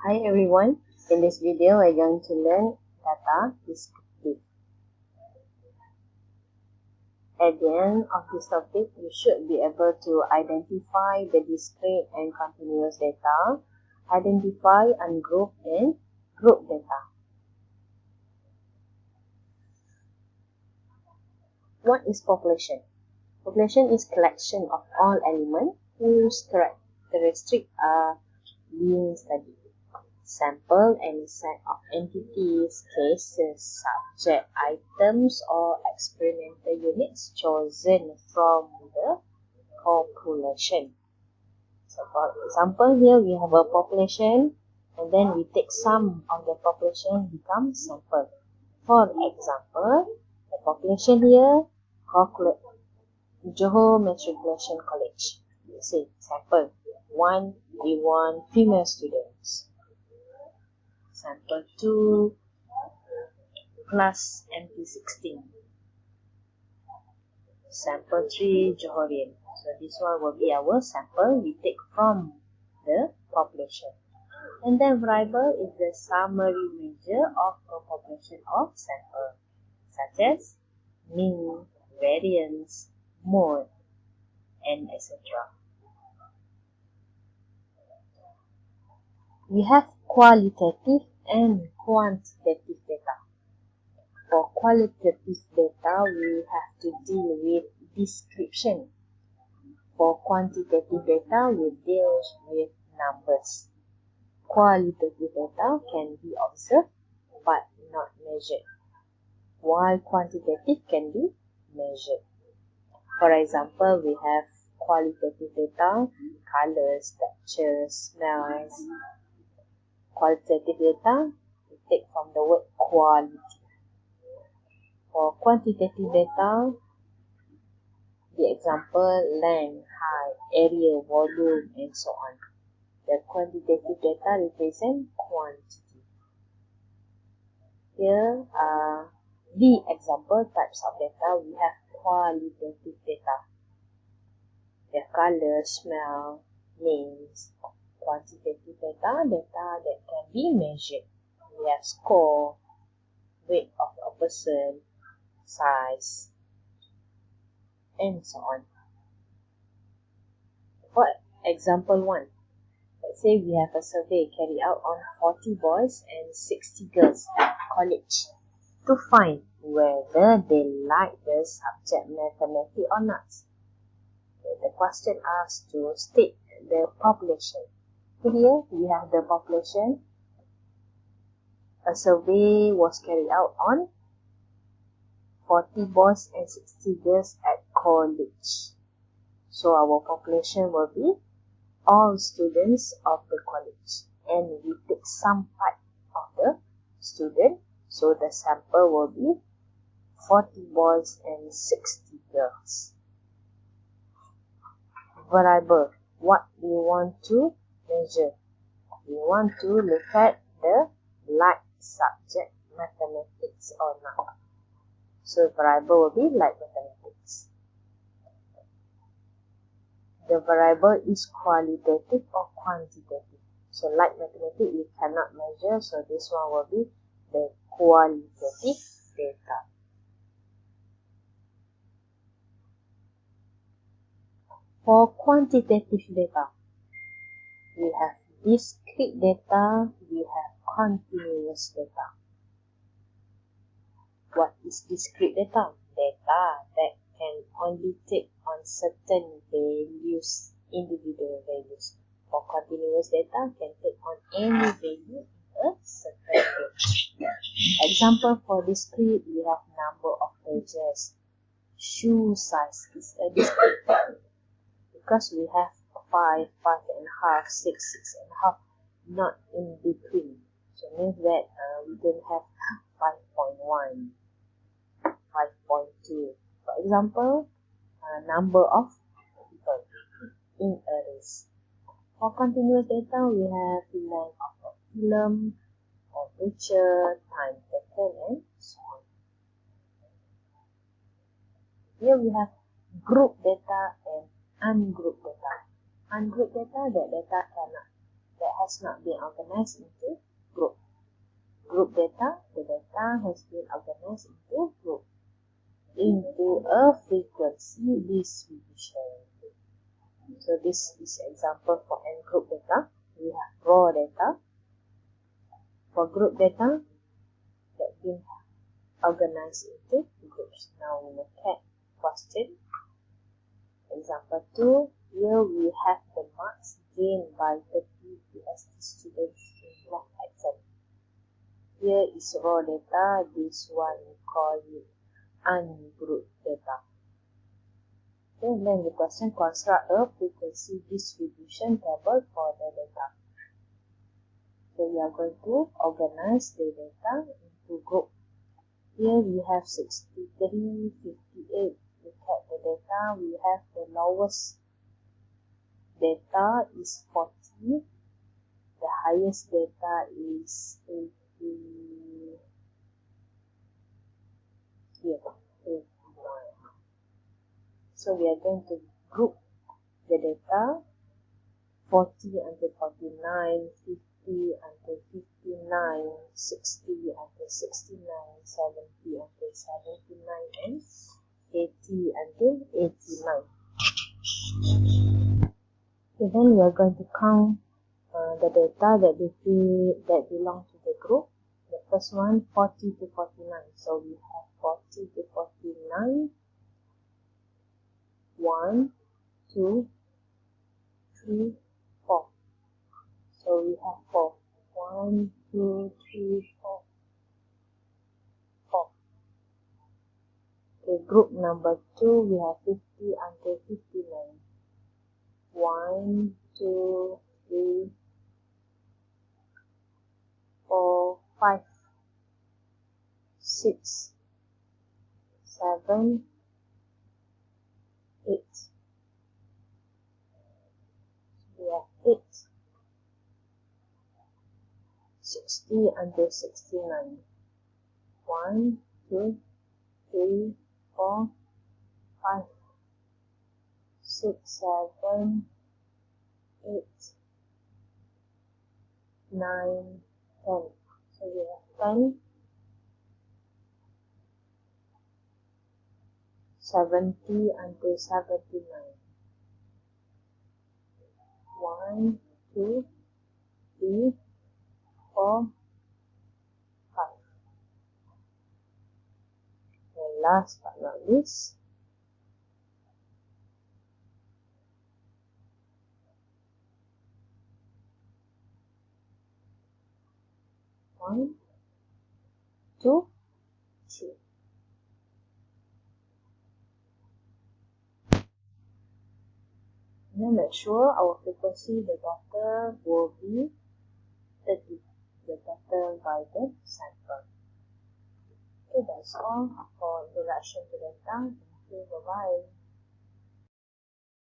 Hi everyone, in this video we're going to learn data descriptive. At the end of this topic, you should be able to identify the discrete and continuous data, identify ungrouped and grouped data. What is population? Population is collection of all elements whose characteristics are being studied. Sample any set of entities, cases, subject, items, or experimental units chosen from the population. So for example, here we have a population and then we take some of the population become sample. For example, the population here, Johor Matriculation College. You see, sample 1 female students. Sample 2, class MP16. Sample 3, Johorian. So this one will be our sample we take from the population. And then variable is the summary measure of a population of sample, such as mean, variance, mode, and etc. We have qualitative and quantitative data. For qualitative data, we have to deal with description. For quantitative data, we deal with numbers. Qualitative data can be observed but not measured, while quantitative can be measured. For example, we have qualitative data, colors, textures, smells. Qualitative data, we take from the word quality. For quantitative data, the example length, height, area, volume, and so on. The quantitative data represent quantity. Here are the example types of data. We have qualitative data. The color, smell, names. Quantitative data, data that can be measured. We have score, weight of a person, size, and so on. For example 1, let's say we have a survey carried out on 40 boys and 60 girls at college to find whether they like the subject mathematics or not. The question asks to state the population. Here we have the population. A survey was carried out on 40 boys and 60 girls at college. So our population will be all students of the college. And we take some part of the student. So the sample will be 40 boys and 60 girls. Variable, what we want to measure. We want to look at the like subject mathematics or not. So variable will be like mathematics. The variable is qualitative or quantitative. So like mathematics we cannot measure, so this one will be the qualitative data. For quantitative data, we have discrete data, we have continuous data. What is discrete data? Data that can only take on certain values, individual values. For continuous data, can take on any value in a certain range. Example for discrete, we have number of pages. Shoe size is a discrete because we have 5, 5.5, 6, 6.5, not in between. So means that we don't have 5.1. 5.2. For example, number of people in a race. For continuous data, we have the length of a film, temperature, time taken, and so on. Here we have group data and ungrouped data. Ungrouped data, that data that has not been organized into group. Group data, the data has been organized into group, into a frequency distribution. So this is example for n group data. We have raw data. For group data, that been organized into groups. Now we look at question. Example 2. Here we have the marks gained by 30 PST students in math exam. Here is raw data. This one we call it ungrouped data. Okay, then the question, construct a frequency distribution table for the data. So we are going to organize the data into group. Here we have 63, 58. Look at the data. We have the lowest data is 40. The highest data is 80. Here, 81. So we are going to group the data 40 until 49, 50 until 59, 60 until 69, 70 until 79, and 80 until 89. Okay, then we are going to count the data that belong to the group. The first one, 40 to 49. So we have 40 to 49. 1, 2, 3, 4. So we have 4. 1, 2, 3, 4. 4. Okay, group number 2, we have 50 until 59. 1, 2, 3, 4, 5, 6, 7, 8. We have 8. 60 until 69. 1, 2, 3, 4, 5, 6, 7, 8, 9, 10. So we have 10, 70 until 79. 1, 2, 3, 4, 5. And last but not least, 1, 2, 3. And then make sure our frequency, the data will be 30. The data by the sample. Okay, that's all for introduction to data. Thank you. Bye-bye.